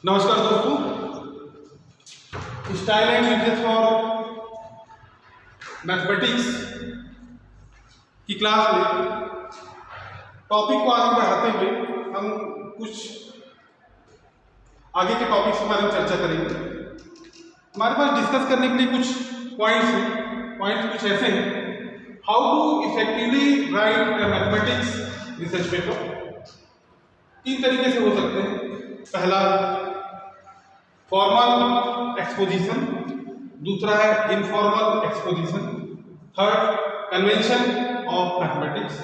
नमस्कार दोस्तों, style and uses for mathematics की क्लास में टॉपिक को आगे बढ़ाते हुए हम कुछ आगे के टॉपिक्स के बारे में चर्चा करेंगे। हमारे पास डिस्कस करने के लिए कुछ पॉइंट्स हैं। पॉइंट्स कुछ ऐसे हैं: how to effectively write a mathematics research paper. 3 तरीके से हो सकते हैं। पहला फॉर्मल एक्सपोजिशन, दूसरा है informal exposition, third convention of mathematics.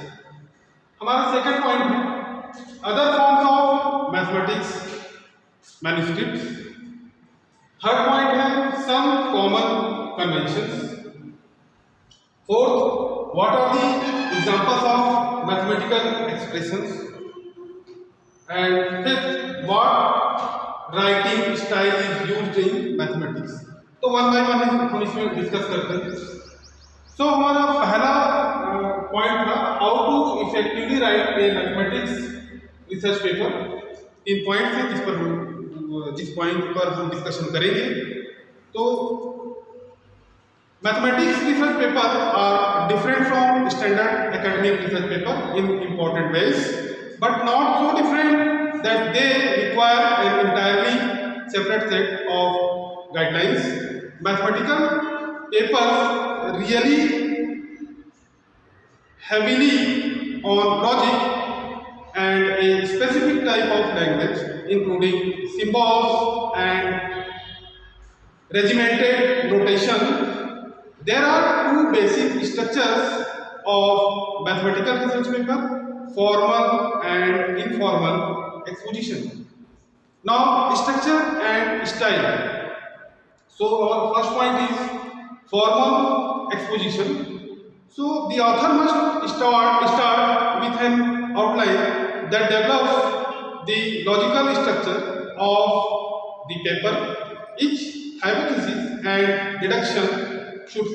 हमारा सेकंड पॉइंट है other forms of mathematics manuscripts. Third point है some common conventions. Fourth, what are the examples of mathematical expressions. And fifth, what writing style is used in mathematics. तो one by one हम इसमें discuss करते हैं। सो हमारा पहला point था how to effectively write a mathematics research paper. 3 points हैं जिस पॉइंट पर हम डिस्कशन करेंगे। तो mathematics research paper are different from standard academic research paper in important ways, but not so different that they require an entirely separate set of guidelines. Mathematical papers really heavily on logic and a specific type of language, including symbols and regimented notation. There are 2 basic structures of mathematical research paper: formal and informal exposition. Now, structure and style. So our first point is formal exposition. So the author must start with an outline that develops the logical structure of the paper. Each hypothesis and deduction should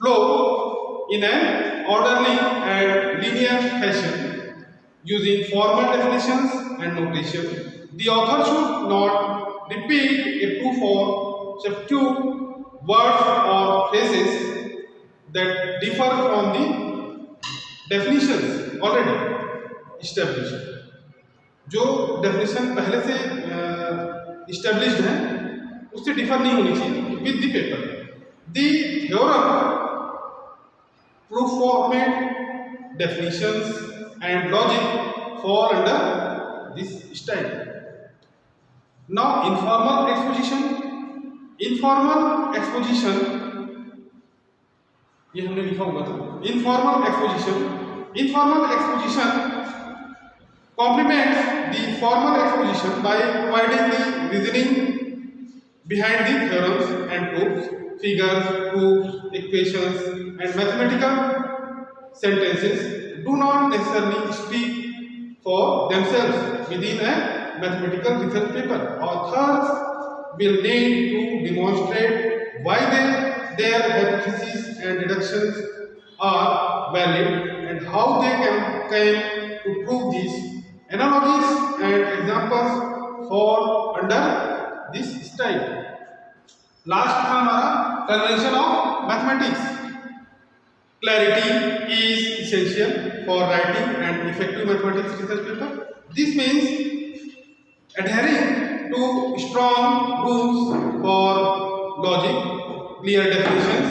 flow in an orderly and linear fashion using formal definitions and notation. The author should not repeat a proof or substitute words or phrases that differ from the definitions already established. जो definition पहले से established है उससे differ नहीं होनी चाहिए with the paper. The theorem, proof format, definitions and logic fall under this style. Now, informal exposition. Informal exposition, ये हमने लिखा हुआ था। Informal exposition complements the formal exposition by providing the reasoning behind the theorems and proofs. Figures, proofs, equations and mathematical sentences do not necessarily speak for themselves within a mathematical research paper. Authors will need to demonstrate why their hypotheses and deductions are valid and how they came to prove these. Analogies and examples fall under this style. Last था हमारा convention of mathematics. Clarity is essential for writing an effective mathematics research paper. This means adhering to strong rules for logic, clear definitions,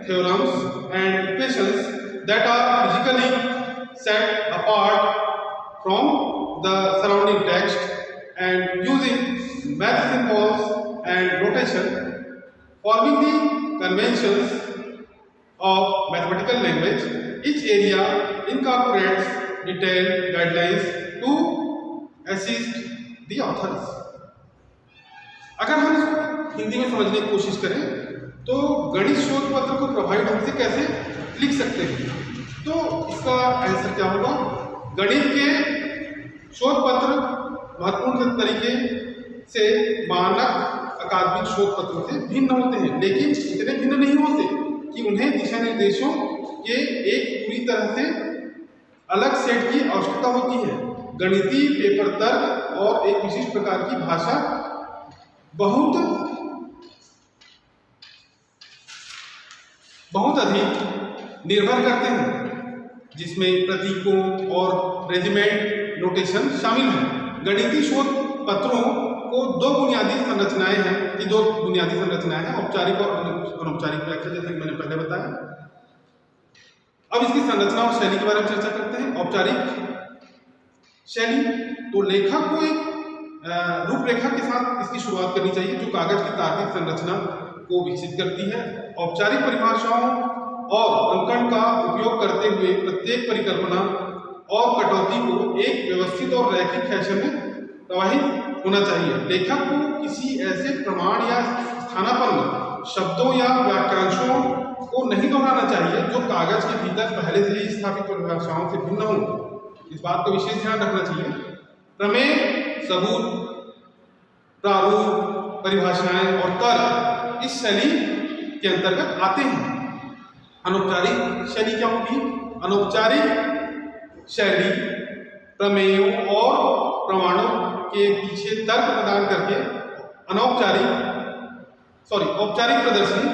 theorems and equations that are physically set apart from the surrounding text, and using math symbols and notation, forming the conventions of mathematical language. Each area incorporates detailed guidelines to assist the authors. अगर हम हिंदी में समझने की कोशिश करें तो गणित शोध पत्र को प्रभावी ढंग से कैसे लिख सकते हैं, तो इसका आंसर क्या होगा? गणित के शोध पत्र महत्वपूर्ण तरीके से मानक अकादमिक शोध पत्रों से भिन्न होते हैं, लेकिन इतने भिन्न नहीं होते कि उन्हें दिशा निर्देशों के एक पूरी तरह से अलग सेट की आवश्यकता होती है। गणितीय पेपर तर्क और एक विशिष्ट प्रकार की भाषा बहुत अधिक निर्भर करते हैं, जिसमें प्रतीकों और रेजिमेंट नोटेशन शामिल हैं। गणितीय शोध पत्रों को दो बुनियादी संरचनाएं हैं, औपचारिक और अनौपचारिक व्याख्या, जैसे कि मैंने पहले बताया। अब इसकी संरचना और शैली के बारे में चर्चा करते हैं। औपचारिक शैली, तो लेखक को एक रूपरेखा के साथ इसकी शुरुआत करनी चाहिए जो कागज की तार्किक संरचना को विकसित करती है। औपचारिक परिभाषाओं और अंकन का उपयोग करते हुए प्रत्येक परिकल्पना और कटौती को एक व्यवस्थित और रैखिक फैशन में प्रवाहित होना चाहिए। लेखक को किसी ऐसे प्रमाण या स्थानापन्न शब्दों या वाक्यांशों को नहीं दोहराना चाहिए जो कागज के भीतर पहले से ही स्थापित परिभाषाओं से भिन्न हो। इस बात का विशेष ध्यान रखना चाहिए। प्रमेय, सबूत, प्रारूप, परिभाषाएं और तर्क इस शैली के अंतर्गत आते हैं। अनौपचारिक शैली क्या होगी? अनौपचारिक शैली प्रमेयों और प्रमाणों के पीछे तर्क प्रदान करके औपचारिक प्रदर्शनी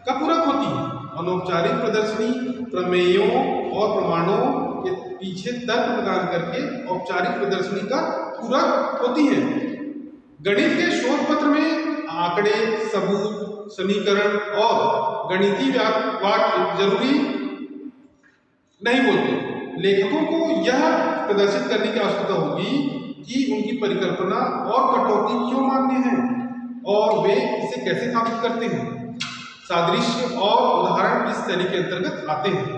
का पूरक होती है। अनौपचारिक प्रदर्शनी प्रमेयों और प्रमाणों के पीछे तर्क प्रदान करके औपचारिक प्रदर्शनी का पूरक होती है। गणित के शोध पत्र में आंकड़े, सबूत, समीकरण और गणितीय वाक्य जरूरी नहीं बोलते। लेखकों को यह प्रदर्शित करने की आवश्यकता होगी कि उनकी परिकल्पना और कटौती क्यों मान्य है और वे इसे कैसे साबित करते हैं। सादृश्य और उदाहरण इस शैली के अंतर्गत आते हैं।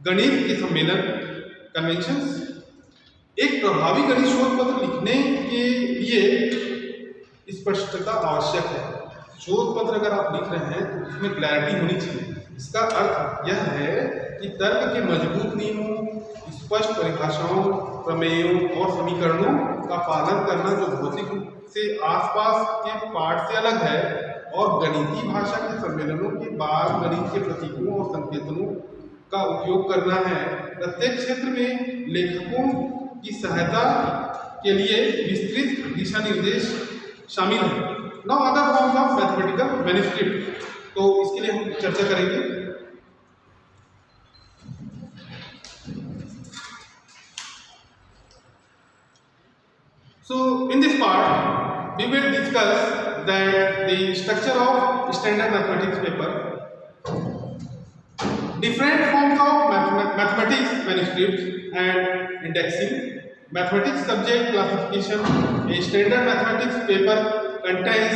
गणित के सम्मेलन कन्वेंशंस, एक प्रभावी गणित शोध पत्र लिखने के लिए स्पष्टता आवश्यक है। शोध पत्र अगर आप लिख रहे हैं तो उसमें क्लैरिटी होनी चाहिए। इसका अर्थ यह है कि तर्क के मजबूत नियमों, स्पष्ट परिभाषाओं, प्रमेयों और समीकरणों का पालन करना जो भौतिक रूप से आसपास के पाठ से अलग है, और गणितीय भाषा के सम्मेलनों के बाद गणित के प्रतीकों और संकेतनों का उपयोग करना है। प्रत्येक क्षेत्र में लेखकों की सहायता के लिए विस्तृत दिशा निर्देश शामिल है। Now other forms of mathematical manuscript, तो इसके लिए हम चर्चा करेंगे। So in this part we will discuss that the structure of standard mathematics paper, different forms of mathematics manuscripts and indexing, mathematics subject classification. A standard mathematics paper contains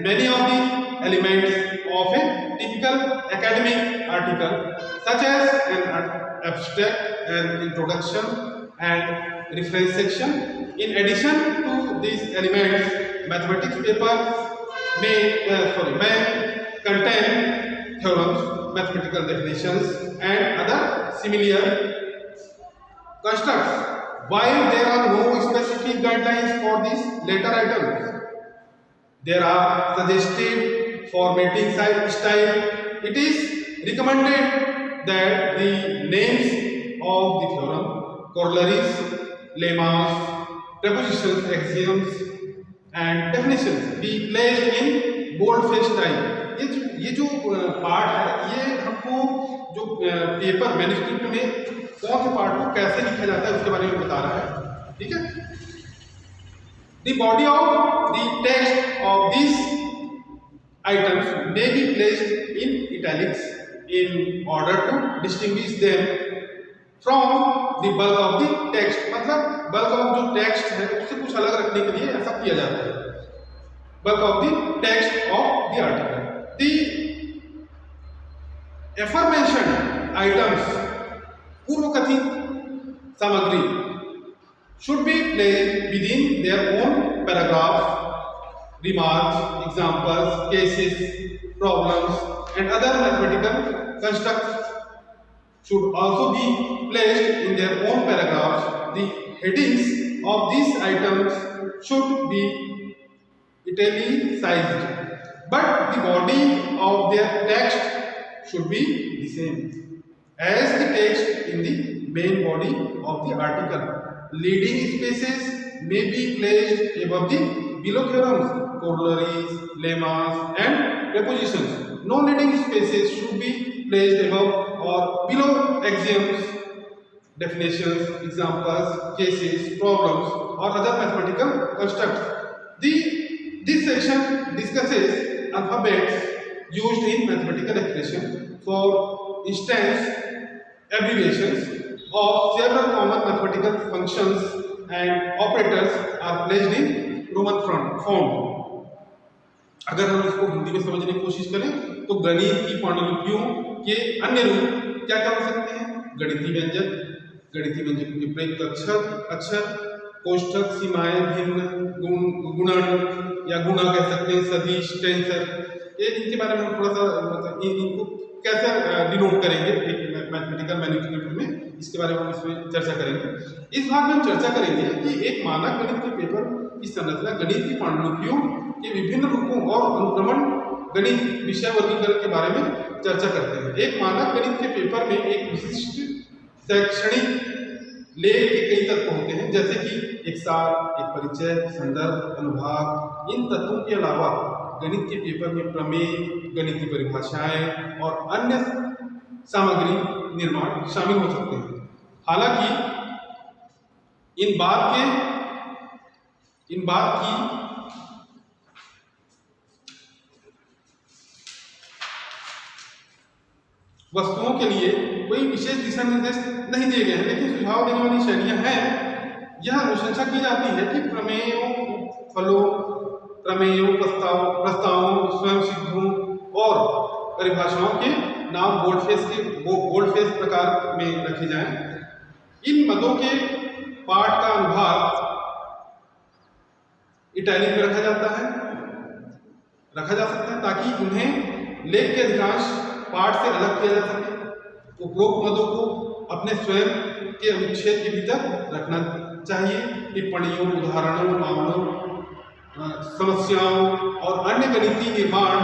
many of the elements of a typical academic article, such as an abstract, an introduction and reference section. In addition to these elements, mathematics paper may contain theorems, mathematical definitions and other similar constructs. While there are no specific guidelines for these later items, there are suggested formatting style. It is recommended that the names of the theorem, corollaries, lemmas, prepositions, axioms and definitions be placed in bold-faced style. ये जो part है, ये हमको जो paper manuscript में कौन से part को कैसे लिखा जाता है उसके बारे में बता रहा है। ठीक है। The body of the text of these items may be placed in italics in order to distinguish them from the bulk of the text. मतलब bulk of जो text है उससे कुछ अलग रखने के लिए ऐसा किया जाता है। Bulk of the text of the article. The aforementioned items, पूर्वकथित सामग्री, should be placed within their own paragraphs, remarks, examples, cases, problems and other mathematical constructs should also be placed in their own paragraphs. The headings of these items should be italicized, but the body of their text should be the same as the text in the main body of the article. Leading spaces may be placed above the below theorems, corollaries, lemmas, and prepositions. No leading spaces should be placed above or below axioms, definitions, examples, cases, problems, or other mathematical constructs. This section discusses alphabets used in mathematical expression. For instance, abbreviations of several common mathematical functions and operators are placed in Roman form. अगर हम इसको हिंदी में समझने की कोशिश करें तो गणित की पांडुलिपियों के अन्य रूप क्या क्या हो सकते हैं? गणितीय व्यंजक, गणितीय व्यंजकों के प्रयुक्त अक्षर, कोष्ठक, सीमाएं, भिन्न, गुणन या गुणा कह सकते हैं, सदिश, टेंसर, ये इनके बारे में हम थोड़ा सा मतलब इनको कैसे डिनोट करेंगे एक मैथमेटिकल मैनिपुलेटर में, इसके बारे में हम इसमें चर्चा करेंगे। इस भाग में हम चर्चा करेंगे कि एक मानक गणित के पेपर की संरचना, गणित की पांडुलिपियों के विभिन्न रूपों और अनुक्रमण गणित विषय वर्गीकरण के बारे में चर्चा करते हैं। एक मानक गणित के पेपर में एक विशिष्ट शैक्षणिक लेख के कई तत्व होते हैं, जैसे कि एक सार, एक परिचय, संदर्भ, अनुभाग। इन तत्वों के अलावा गणित के पेपर में प्रमेय, गणितीय परिभाषाएं और अन्य सामग्री निर्माण शामिल हो सकते हैं। हालांकि इन बात की वस्तुओं के लिए कोई विशेष दिशा निर्देश नहीं दिए गए हैं, लेकिन सुझाव देने वाली शैलियां हैं। यह अनुशंसा की जाती है कि प्रमेयों, फलों, प्रमेयों, प्रस्तावों, स्वयं सिद्धों और परिभाषाओं के नाम बोल्डफेस प्रकार में रखे जाएं। इन मदों के पाठ का अनुभाग इटैलिक में रखा जा सकता है ताकि उन्हें लेख के अधिकांश पाठ से अलग किया जा सके। उपरोक्त मदों को अपने स्वयं के अनुच्छेद के भीतर रखना चाहिए। टिप्पणियों, उदाहरणों, मामलों, समस्याओं और अन्य गणितीय निर्माण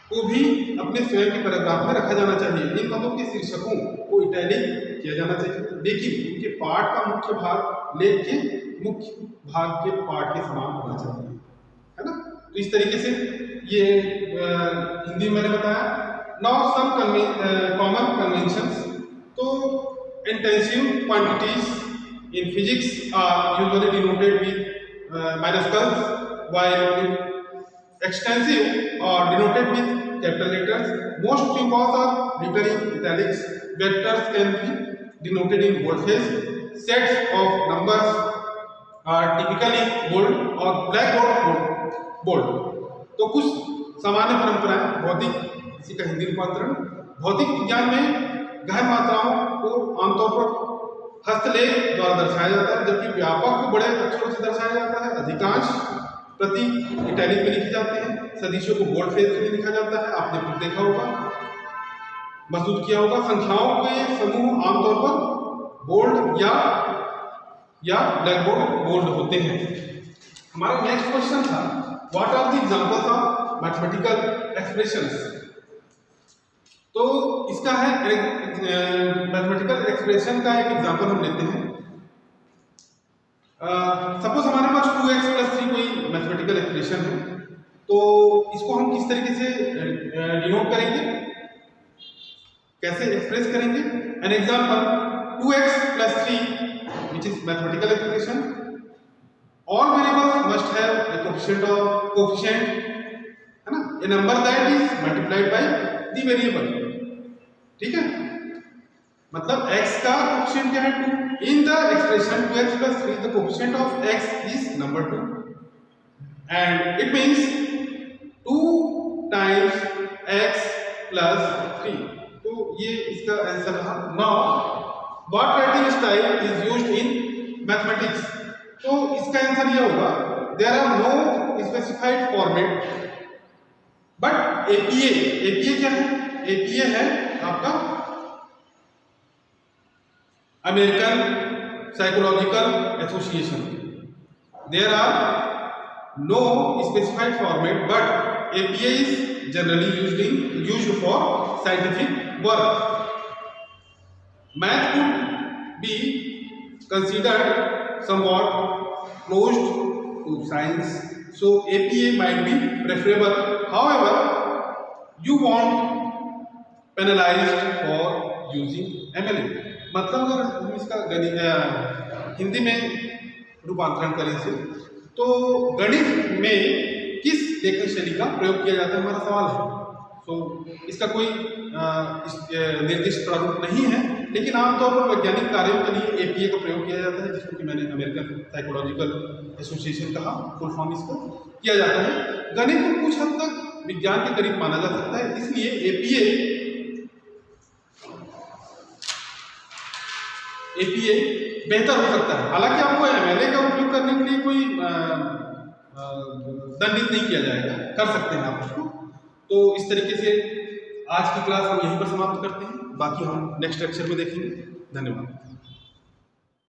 को भी अपने स्वयं के पैराग्राफ में रखा जाना चाहिए। इन मदों के शीर्षकों को इटैलिक किया जाना चाहिए, लेकिन उनके पाठ का मुख्य भाग लेख के मुख्य भाग के पाठ के समान होना चाहिए, है ना। तो इस तरीके से ये हिंदी में मैंने बताया। Now some common conventions. तो intensive quantities in physics are usually denoted with minuscules, while extensive are denoted with capital letters. Most symbols are written in italics. Vectors can be denoted in boldface. Sets of numbers are typically bold or blackboard bold. तो कुछ सामान्य परंपराएं भौतिक, इसी का हिंदी रूपांतरण। भौतिक विज्ञान में गहन मात्राओं को आमतौर पर हस्तलेख द्वारा दर्शाया जाता है, जबकि व्यापक को बड़े अक्षरों से दर्शाया जाता है। अधिकांश प्रतीक इटैलिक में लिखे जाते हैं। सदिशों को बोल्ड फेस में लिखा जाता है, आपने खुद देखा होगा, महसूस किया होगा। संख्याओं के समूह आमतौर पर बोल्ड या ब्लैकबोर्ड बोल्ड होते हैं। हमारा नेक्स्ट क्वेश्चन था, what are the examples of mathematical expressions. तो इसका है मैथमेटिकल एक्सप्रेशन का एक एग्जांपल हम लेते हैं। सपोज हमारे पास 2x + 3 कोई मैथमेटिकल एक्सप्रेशन है, तो इसको हम किस तरीके से डिनोट करेंगे, कैसे एक्सप्रेस करेंगे। An example, 2x + 3 which is mathematical expression. All variables must have a coefficient, है ना, a number that is multiplied by the variable, ठीक है। मतलब x का कोएफिशिएंट क्या है 2। In the expression 2x + 3 the coefficient of x is number 2 and it means 2 times x + 3। तो ये इसका आंसर रहा। Now what writing style is used in mathematics। तो इसका आंसर ये होगा, there are no specified format but APA क्या है, APA है आपका American psychological association. There are no specified format but APA is generally used for scientific work. Math could be considered somewhat closed to science, so APA might be preferable. However, you want penalized for using MLA. मतलब अगर हम इसका हिंदी में रूपांतरण करें इसे, तो गणित में किस लेखन शैली का प्रयोग किया जाता है, हमारा सवाल है। तो इसका कोई निर्दिष्ट प्रारूप नहीं है, लेकिन आमतौर पर वैज्ञानिक कार्यों के लिए APA का प्रयोग किया जाता है, जिसको कि मैंने अमेरिकन साइकोलॉजिकल एसोसिएशन कहा, फुल फॉर्म इसको किया जाता है। गणित को कुछ हद तक विज्ञान के करीब माना जा सकता है, इसलिए APA बेहतर हो सकता है। हालांकि आपको MLA का उपयोग करने के लिए कोई दंडित नहीं किया जाएगा, कर सकते हैं आप उसको। तो इस तरीके से आज की क्लास हम यहीं पर समाप्त करते हैं, बाकी हम नेक्स्ट लेक्चर में देखेंगे। धन्यवाद।